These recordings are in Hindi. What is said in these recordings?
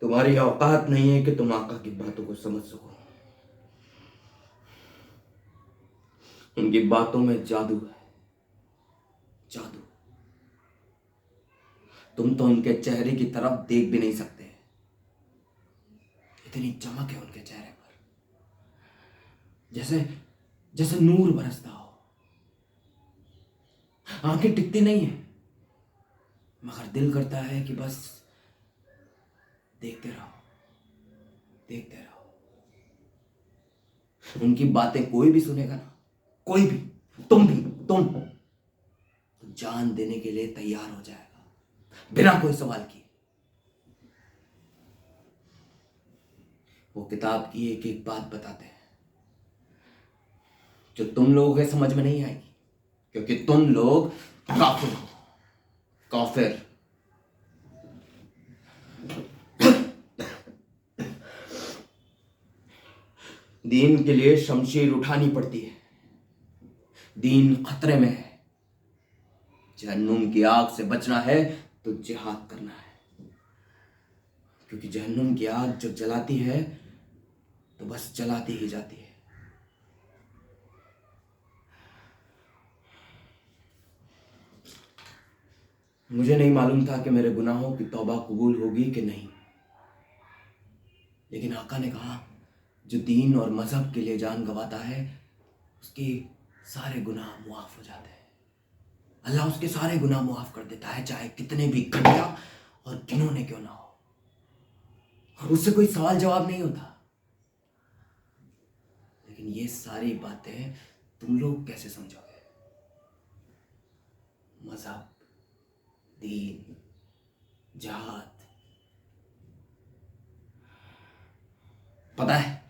तुम्हारी औकात नहीं है कि तुम आका की बातों को समझ सको। उनकी बातों में जादू है, जादू। तुम तो उनके चेहरे की तरफ देख भी नहीं सकते, इतनी चमक है उनके चेहरे पर, जैसे जैसे नूर बरसता हो। आंखें टिकती नहीं है, मगर दिल करता है कि बस देखते रहो, देखते रहो। उनकी बातें कोई भी सुनेगा ना, कोई भी, तुम भी, तुम तो जान देने के लिए तैयार हो जाएगा, बिना कोई सवाल किए। वो किताब की एक एक बात बताते हैं जो तुम लोगों के समझ में नहीं आएगी, क्योंकि तुम लोग काफिर हो, काफिर। दीन के लिए शमशीर उठानी पड़ती है, दीन खतरे में है। जहन्नुम की आग से बचना है तो जिहाद करना है, क्योंकि जहन्नुम की आग जो जलाती है तो बस जलाती ही जाती है। मुझे नहीं मालूम था कि मेरे गुनाहों की तौबा कबूल होगी कि नहीं, लेकिन आका ने कहा जो दीन और मजहब के लिए जान गंवाता है उसके सारे गुनाह मुआफ हो जाते हैं। अल्लाह उसके सारे गुनाह मुआफ कर देता है, चाहे कितने भी घटिया और घिनौने क्यों ना हो, और उससे कोई सवाल जवाब नहीं होता। लेकिन ये सारी बातें तुम लोग कैसे समझोगे? मजहब, दीन, जहाद। पता है,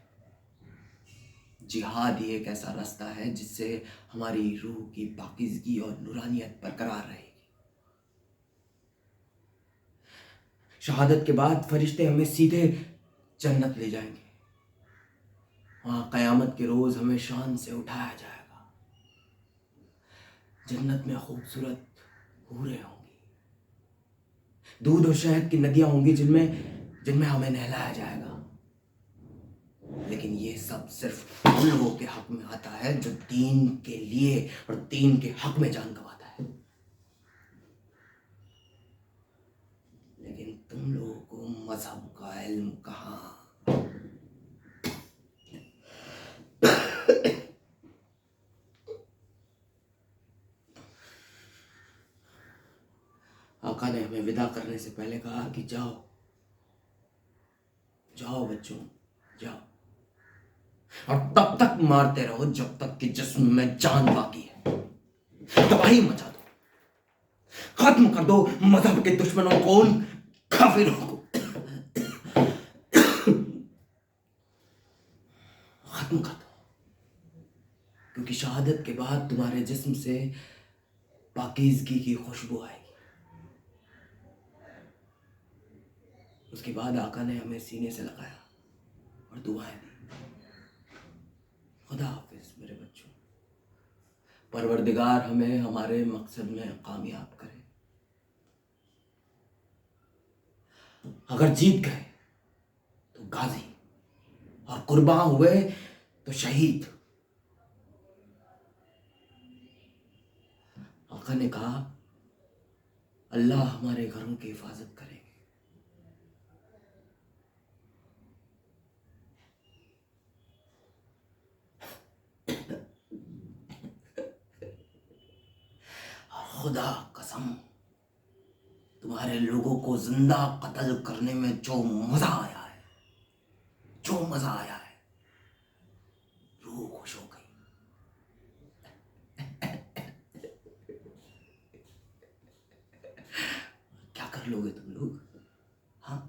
जिहाद ही एक ऐसा रास्ता है जिससे हमारी रूह की पाकीज़गी और नूरानियत बरकरार रहेगी। शहादत के बाद फरिश्ते हमें सीधे जन्नत ले जाएंगे, वहां कयामत के रोज हमें शान से उठाया जाएगा। जन्नत में खूबसूरत हूरें होंगी, दूध और शहद की नदियां होंगी जिनमें जिनमें हमें नहलाया जाएगा। लेकिन ये सब सिर्फ उन लोगों के हक में आता है जो दीन के लिए और दीन के हक में जान गंवाता है। लेकिन तुम लोगों को मजहब का इल्म कहां? आका ने हमें विदा करने से पहले कहा कि जाओ जाओ बच्चों, जाओ, और तब तक मारते रहो जब तक कि जिस्म में जान बाकी है। तबाही मचा दो, खत्म कर दो मजहब के दुश्मनों को, उन काफिरों को खत्म कर दो, क्योंकि शहादत के बाद तुम्हारे जिस्म से पाकीज़गी की खुशबू आएगी। उसके बाद आका ने हमें सीने से लगाया और दुआएं दी। खुदा हाफिज मेरे बच्चों, परवरदिगार हमें हमारे मकसद में कामयाब करे। अगर जीत गए तो गाजी, और कुर्बान हुए तो शहीद। आका ने कहा अल्लाह हमारे घरों की हिफाजत करेंगे। खुदा कसम, तुम्हारे लोगों को जिंदा कत्ल करने में जो मजा आया है, जो मजा आया है, रूह खुश हो गई। क्या कर लोगे तुम लोग? हाँ,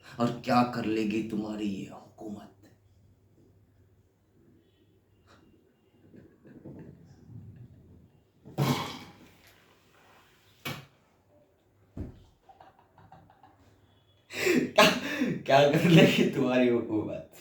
और क्या कर लेगी तुम्हारी ये हुकूमत? क्या क्या कर लेगी तुम्हारी हुकूमत?